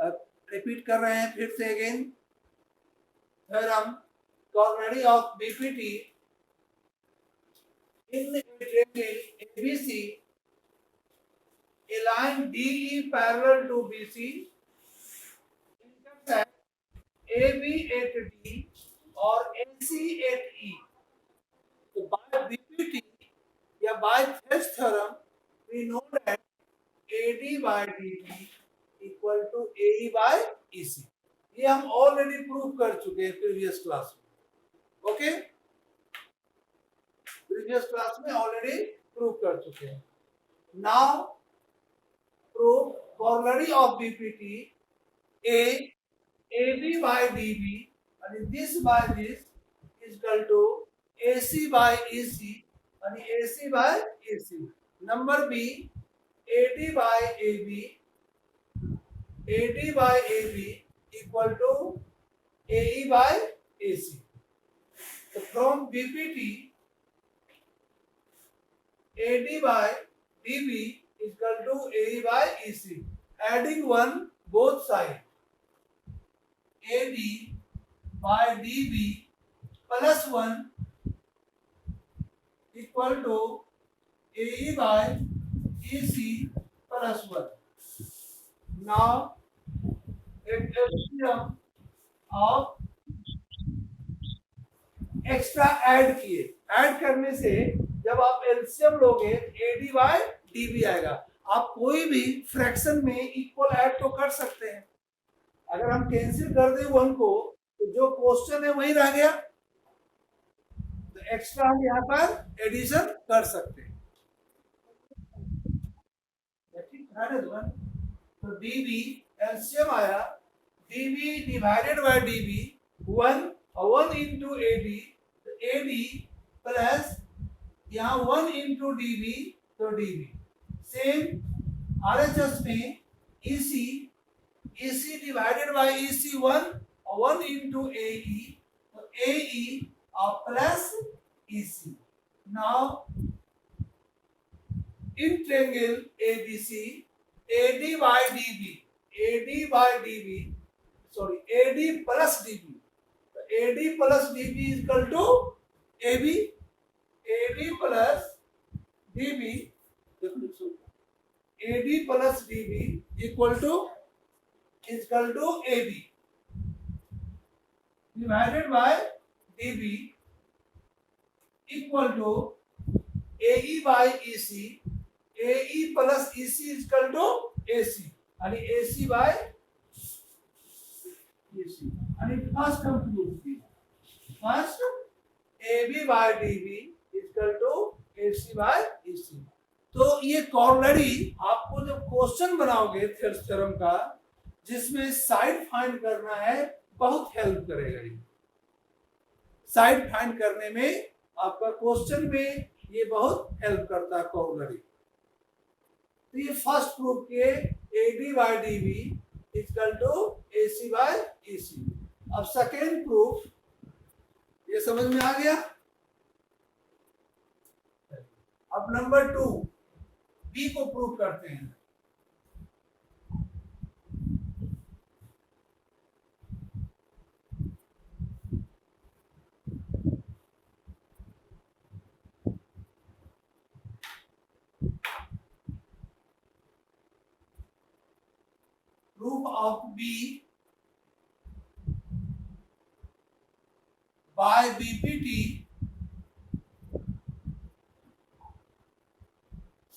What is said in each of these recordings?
Repeat कर रहे हैं फिर से again theorem coronary of BPT in a triangle ABC a line DE parallel to BC intersect AB at D or AC at E. So by BPT या by Thales theorem we know that AD by DB equal to AE by EC. ये हम already prove कर चुके हैं previous class में. Okay, previous class में already prove कर चुके हैं. Now prove corollary of BPT A AB by DB and this by this is equal to AC by EC and AC by AC. Number B AD by AB equal to AE by AC. So from BPT AD by DB is equal to AE by EC. Adding one both sides. AD by DB plus 1 equal to AE by EC plus 1. Now एक LCM of extra add किए. Add करने से जब आप LCM लोगे AD by DB आएगा. आप कोई भी फ्रैक्शन में इक्वल ऐड तो कर सकते हैं. अगर हम कैंसिल कर दें 1 को तो जो क्वेश्चन है वही रह गया. तो एक्स्ट्रा हम यहाँ पर एडिशन कर सकते हैं. तो DB एलसीएम आया DB divided by DB 1 into AD तो AD प्लस यहाँ 1 into DB तो DB. सेम RHS में EC divided by EC 1 into AE तो AE और plus EC. Now in triangle ABC AD by DB AD plus DB so AD plus DB is equal to AB plus DB AD plus DB equal to AB divided by DB equal to AE by EC. AE plus EC is equal to AC and AC by EC. And it first come to first AB by DB is equal to AC by EC. तो ये coronary आपको जब question बनाओगे Thales theorem का जिसमें side find करना है बहुत हेल्प करेगा. ये साइड फाइंड करने में आपका क्वेश्चन में ये बहुत हेल्प करता है कॉर्नरी. तो ये फर्स्ट प्रूफ किए AD by DB equal to AC by EC. अब सेकेंड प्रूफ ये समझ में आ गया. अब नंबर 2 B को प्रूफ करते हैं. Proof of B by BPT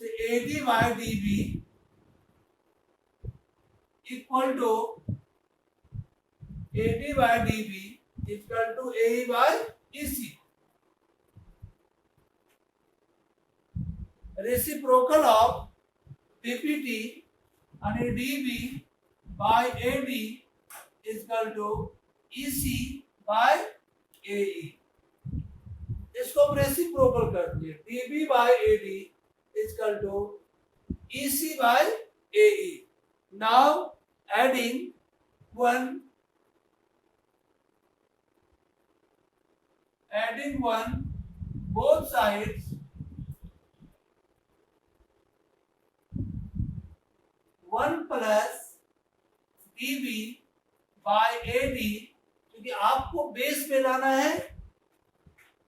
से AD by DB equal to AD by DB equal to AE by EC. Reciprocal of BPT and DB by AD is equal to EC by AE. इसको हम reciprocal कर दिए. DB by AD is equal to EC by AE. Now adding one both sides 1 plus EB by AD, क्योंकि आपको base में लाना है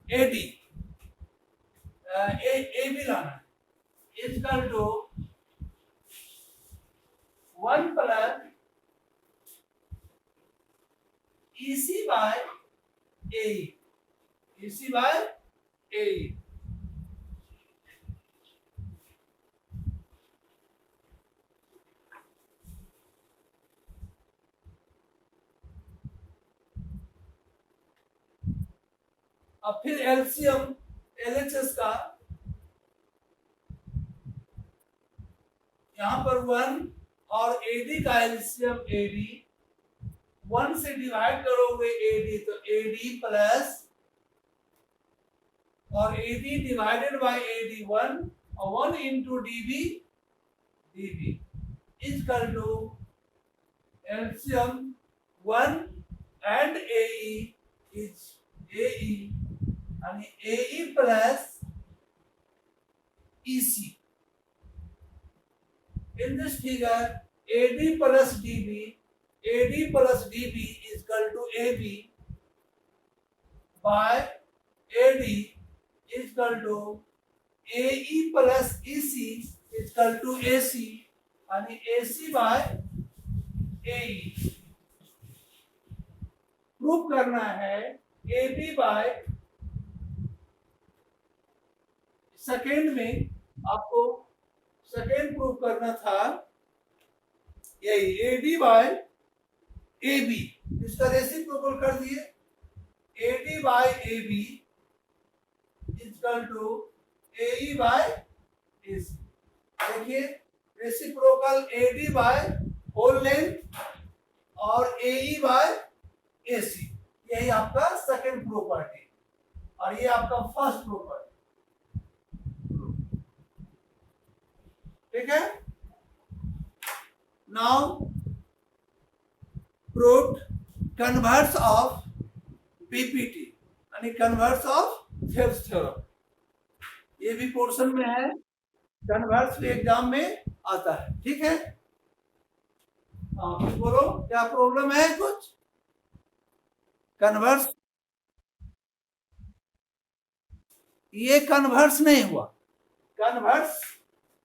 AD, AB लाना है, equal to 1 plus EC by AE, EC by AE। अब फिर एलसीएम LHS का, यहां पर 1 और AD का एलसीएम AD, 1 से डिवाइड करोगे AD तो AD प्लस, और AD डिवाइडेड बाय AD 1, और 1 into DB equal to LCM 1 and AE is AE, and AE plus EC. In this figure, AD plus DB is equal to AB by AD is equal to AE plus EC is equal to AC, and AC by AE। Prove करना है AB bye, second में आपको second prove करना था, यही AD by AB, इसका reciprocal कर दिए, AD by AB equal to AE by AC। देखिए reciprocal AD by whole length और AE बाय AC, यही आपका सेकेंड प्रॉपर्टी, और ये आपका फर्स्ट प्रॉपर्टी। ठीक है, now proved converse of PPT यानी कन्वर्स ऑफ थेल्स थ्योरम, ये भी पोर्शन में है, कन्वर्स भी एग्जाम में आता है। ठीक है, हाँ बोलो क्या प्रॉब्लम है कुछ? कन्वर्स, ये कन्वर्स नहीं हुआ, कन्वर्स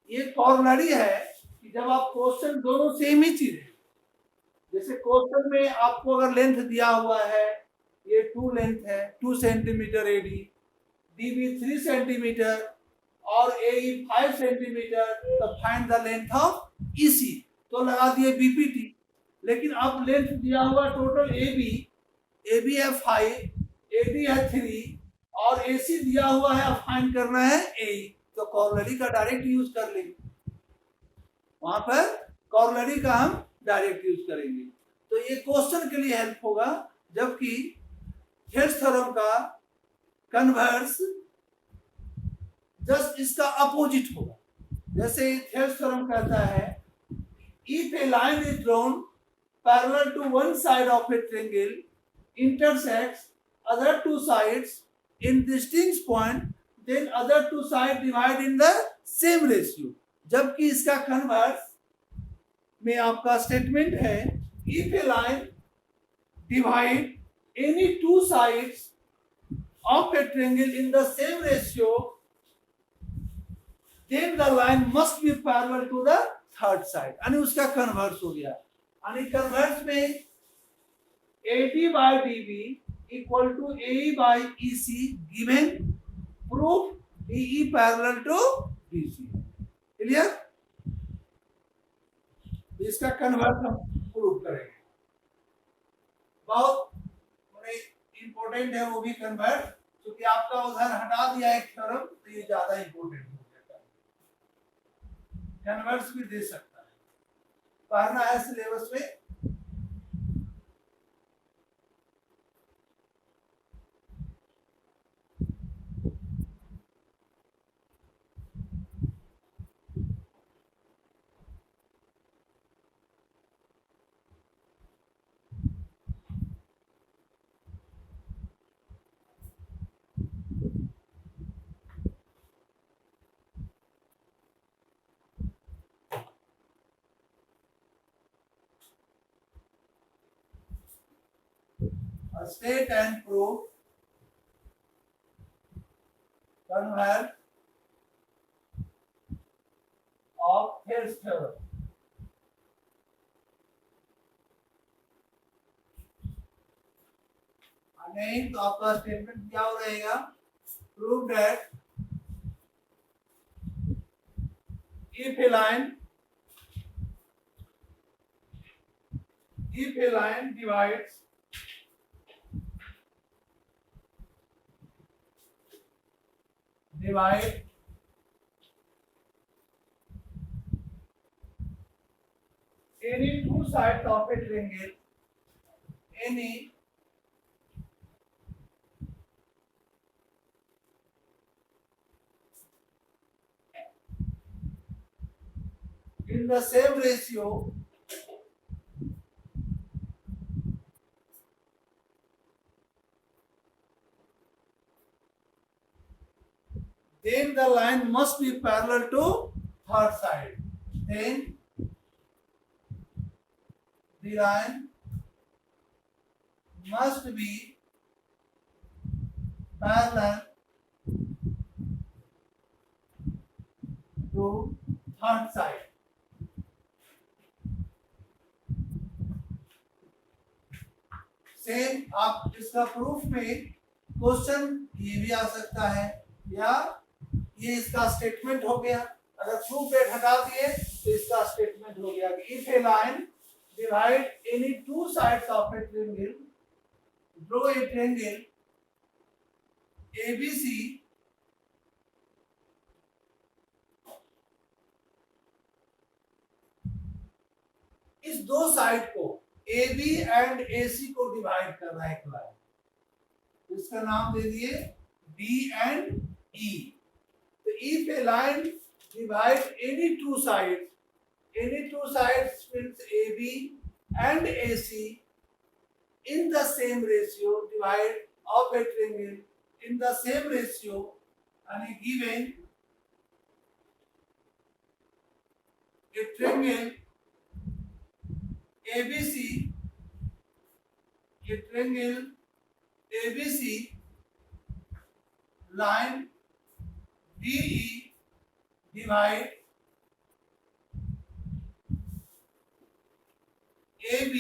ये कॉर्नरी है कि जब आप क्वेश्चन दोनों सेम ही चीज है, जैसे क्वेश्चन में आपको अगर लेंथ दिया हुआ है, ये 2 लेंथ है 2 सेंटीमीटर AD, DB 3 सेंटीमीटर और AE 5 सेंटीमीटर, तो find the length of EC, तो लगा दिए BPT। लेकिन अब लेंथ दिया हुआ टोटल AB है 5, AD है 3 और AC दिया हुआ है, अब फाइंड करना है AE, तो कॉर्नरी का डायरेक्ट यूज कर लेंगे, वहां पर कॉर्नरी का हम डायरेक्ट यूज करेंगे, तो ये क्वेश्चन के लिए हेल्प होगा। जबकि थेल्स थ्योरम का कन्वर्स जस्ट इसका अपोजिट होगा। जैसे थेल्स थ्योरम कहता है if a line is drawn parallel to one side of a triangle intersects other two sides in distinct point, then other two sides divide in the same ratio। जबकि इसका converse में आपका statement है if a line divide any two sides of a triangle in the same ratio, then the line must be parallel to the third side, यानी उसका converse हो गया। यानी कन्वर्स में AD by DB equal to AE by EC given proof DE parallel to BC। Clear? इसका converse हम prove करेंगे, बहुत इंपॉर्टेंट है वो भी कन्वर्ट, क्योंकि आपका उधर हटा दिया एक थ्योरम, तो ये ज्यादा इंपॉर्टेंट हो जाता है। कन्वर्स भी दे सकता है, पढ़ना है सिलेबस में। state and proof converse of Thales theorem. नहीं तो आपका स्टेटमेंट क्या हो रहेगा? Prove that if a line divides any two sides of a triangle, any in the same ratio then the line must be parallel to third side. Then the line must be parallel to third side. Same आप इसका proof में question ये भी आ सकता है या ये इसका स्टेटमेंट हो गया। अगर प्रूफ डेट हटा दिए तो इसका स्टेटमेंट हो गया कि if a line divide any two sides of a triangle, draw a triangle ABC इस दो साइड को AB एंड AC को डिवाइड कर रहा है एक लाइन, इसका नाम दे दिए B एंड E। तो if a line divide any two sides means AB and AC in the same ratio, divide of a triangle in the same ratio and given a triangle ABC line DE divide AB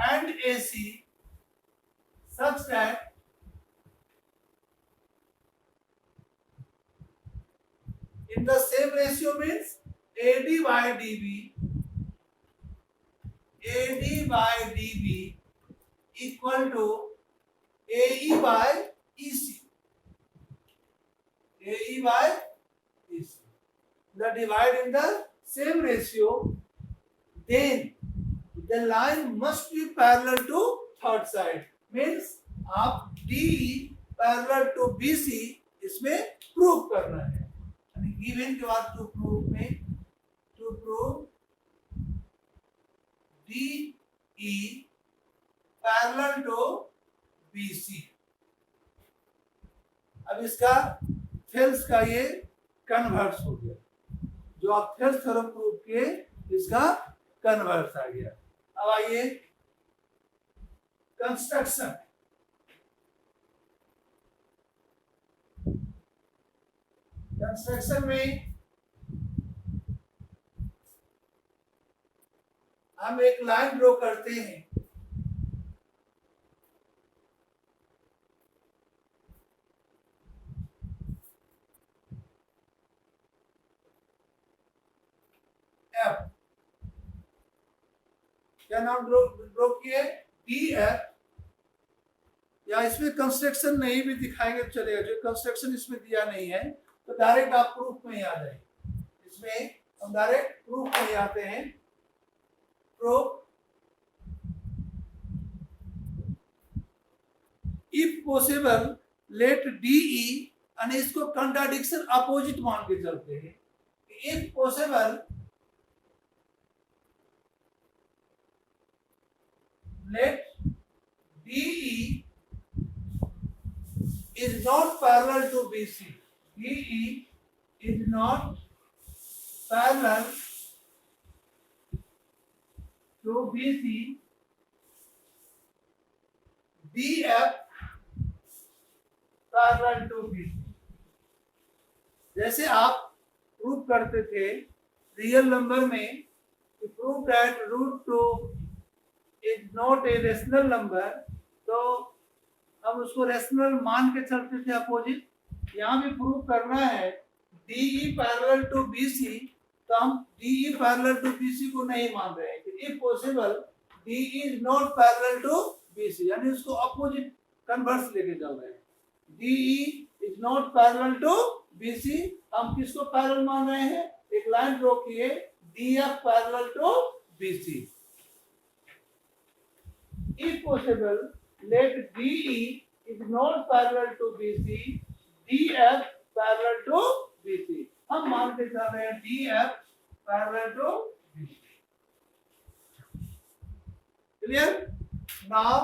and AC such that in the same ratio means AD by DB equal to AE by EC. AE by EC. The divide in the same ratio, then the line must be parallel to third side. Means आप DE parallel to BC इसमें prove करना है। यानी given के बाद to prove DE parallel to BC। अब इसका Thales का ये कन्वर्स हो गया, जो आप थेल्स थ्योरम प्रूव किए इसका कन्वर्स आ गया। अब आइए कंस्ट्रक्शन में हम एक लाइन ड्रॉ करते हैं। F क्या नाम ड्रॉ किए? DF, या इसमें कंस्ट्रक्शन नहीं भी दिखाएंगे तो चलेगा, जो कंस्ट्रक्शन इसमें दिया नहीं है तो डायरेक्ट आप प्रूफ में ही आ जाएंगे। इसमें हम डायरेक्ट प्रूफ में ही आते हैं। Proof if possible let DE, और इसको कंट्राडिक्शन अपोजिट मान के चलते हैं। If possible let DE is not parallel to BC. DE is not parallel to BC. DF parallel to BC। जैसे आप प्रूव करते थे रियल नंबर में, to prove that √2 is not a rational number, तो हम उसको रेशनल मान के चलते थे अपोजिट। यहाँ भी प्रूव करना है DE पैरेलल टू BC, तो हम DE पैरेलल टू BC को नहीं मान रहे हैं। If possible DE is not parallel to BC, यानी उसको अपोजिट कन्वर्स लेके चल रहे हैं। DE is not parallel to BC, हम किसको पैरेलल मान रहे हैं? एक लाइन ड्रॉ किए, DF parallel to BC। If possible, let DE is not parallel to BC, DF parallel to BC। हम मानते चल रहे हैं DF parallel to BC। Clear? Now,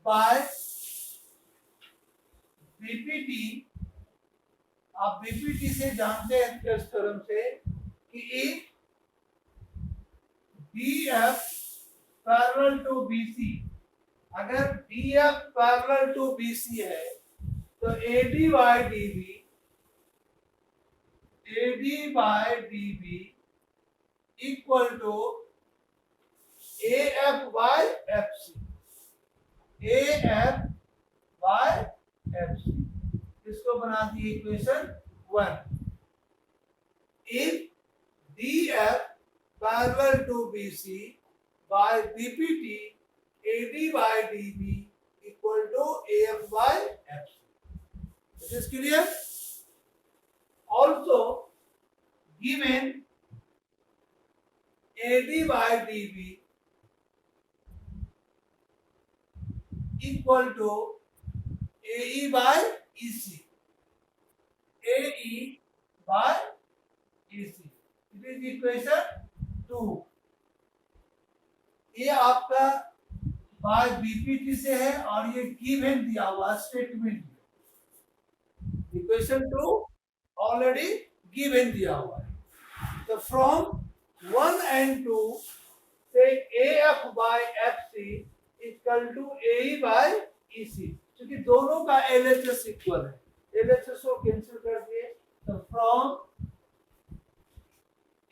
by BPT, आप BPT से जानते हैं इस थ्योरम से कि if DF parallel to BC, अगर DF पैरेलल टू BC है तो AD by DB equal to AF by FC, AF by FC। इसको बना दिए equation 1। If DF parallel to BC by BPT, AD by DB equal to AF by FC. This is clear? Also, given AD by DB equal to AE by EC, AE by EC, it is equation 2। ये आपका bye BPT से है और ये given दिया हुआ statement, equation 2 already given दिया हुआ है। तो from 1 and 2 take AF by FC equal to AE by EC, क्योंकि दोनों का LHS इक्वल है, LHS को कैंसिल कर दिए। तो from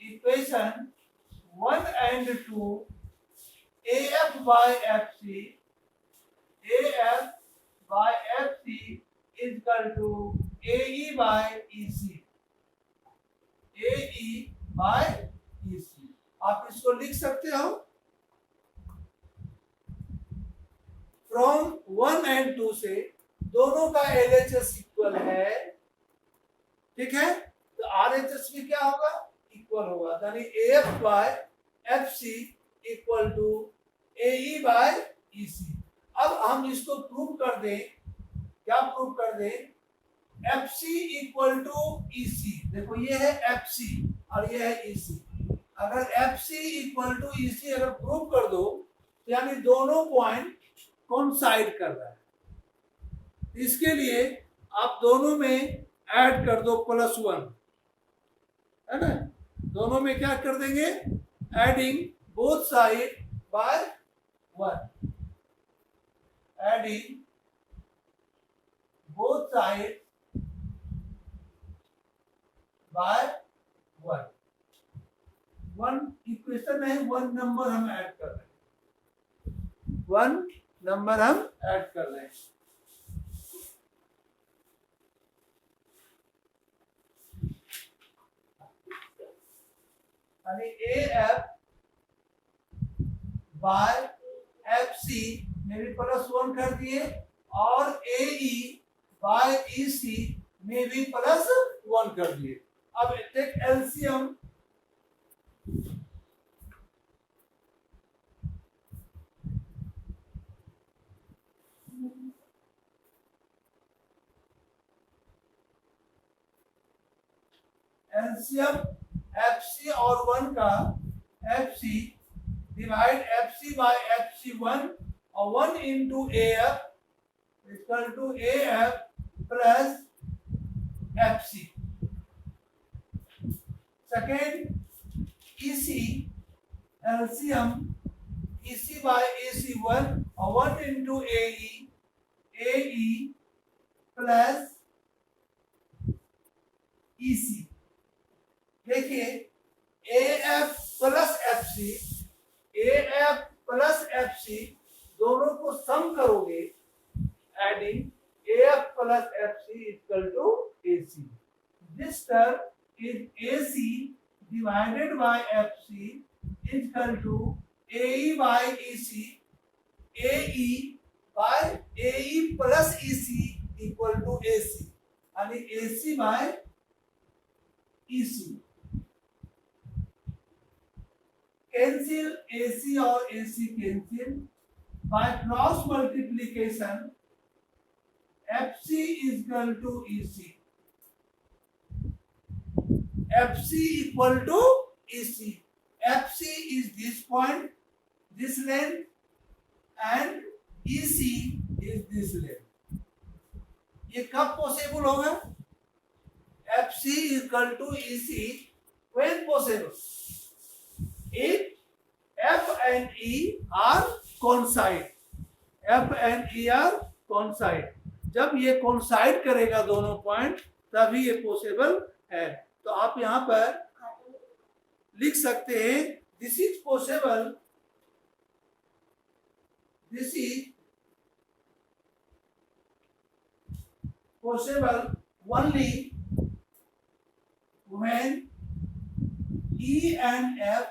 equation 1 and 2 AF by FC is equal to AE by EC, AE by EC। आप इसको लिख सकते हो फ्रॉम 1 and 2 से दोनों का LHS इक्वल है, ठीक है। तो RHS भी क्या होगा? इक्वल होगा, यानी AF by FC equal to AE by EC। अब हम इसको प्रूव कर दें, क्या प्रूव कर दें? FC इक्वल टू EC, देखो ये है FC और ये है EC। अगर FC इक्वल टू EC अगर प्रूव कर दो, यानी दोनों पॉइंट कोइंसाइड कर रहा है। इसके लिए आप दोनों में ऐड कर दो +1, है ना। दोनों में क्या कर देंगे? Adding both side by 1, adding both sides by 1। 1 equation है, 1 नंबर हम ऐड कर रहे हैं, 1 नंबर हम ऐड कर रहे हैं। यानी AF बाय FC में भी +1 कर दिए और AE बाय EC में भी +1 कर दिए। अब टेक एलसीएम, एलसीएम FC और 1 का FC divide FC bye FC1 और 1 into AF equal to AF plus FC। Second EC LCM EC by AC1 और 1 into AE प्लस EC। देखिए AF plus FC, AF plus FC दोनों को sum करोगे, adding AF plus FC equal to AC. This term is AC divided by FC equal to AE by EC. AE by AE plus EC equal to AC. यानी AC by EC. Cancel AC और AC cancel by cross multiplication. FC is equal to EC. FC equal to EC. FC is this point, this length, and EC is this length. ये कब possible होगा? FC equal to EC when possible? If F and E are coincide. F and E are coincide. जब ये coincide करेगा दोनों point तभी ये possible है। तो आप यहाँ पर लिख सकते हैं this is possible, this is possible only when E and F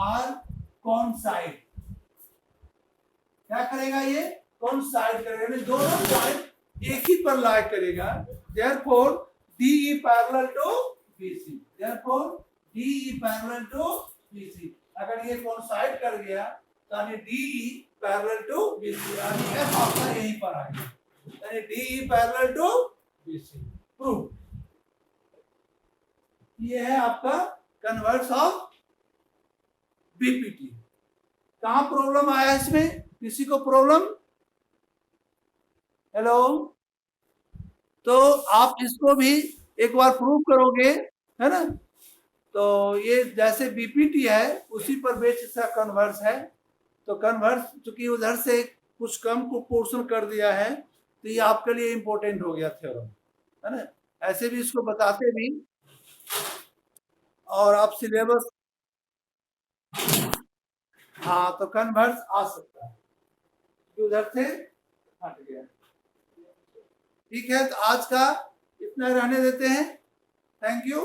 are coincide. क्या करेगा ये? कोइंसाइड करेगा, दोनों पॉइंट एक ही पर लाई करेगा। Therefore DE parallel to BC. Therefore DE parallel to BC. अगर ये कोइंसाइड कर गया तो यानी DE parallel to BC, यानी F आपका यहीं पर आएगा, यानी DE parallel to BC। Prove. ये है आपका कन्वर्स ऑफ BPT। कहाँ प्रॉब्लम आया इसमें? किसी को प्रॉब्लम? हेलो, तो आप इसको भी एक बार प्रूव करोगे, है ना? तो ये जैसे बीपीटी है उसी पर बेस इसका कन्वर्स है। तो कन्वर्स चूंकि उधर से कुछ कम को पोर्शन कर दिया है तो ये आपके लिए इंपॉर्टेंट हो गया थ्योरम, है ना? ऐसे भी इसको बताते भी और आप सिलेबस, हाँ, तो कन्वर्स आ सकता है, उधर से हट गया। ठीक है, तो आज का इतना रहने देते हैं। Thank you.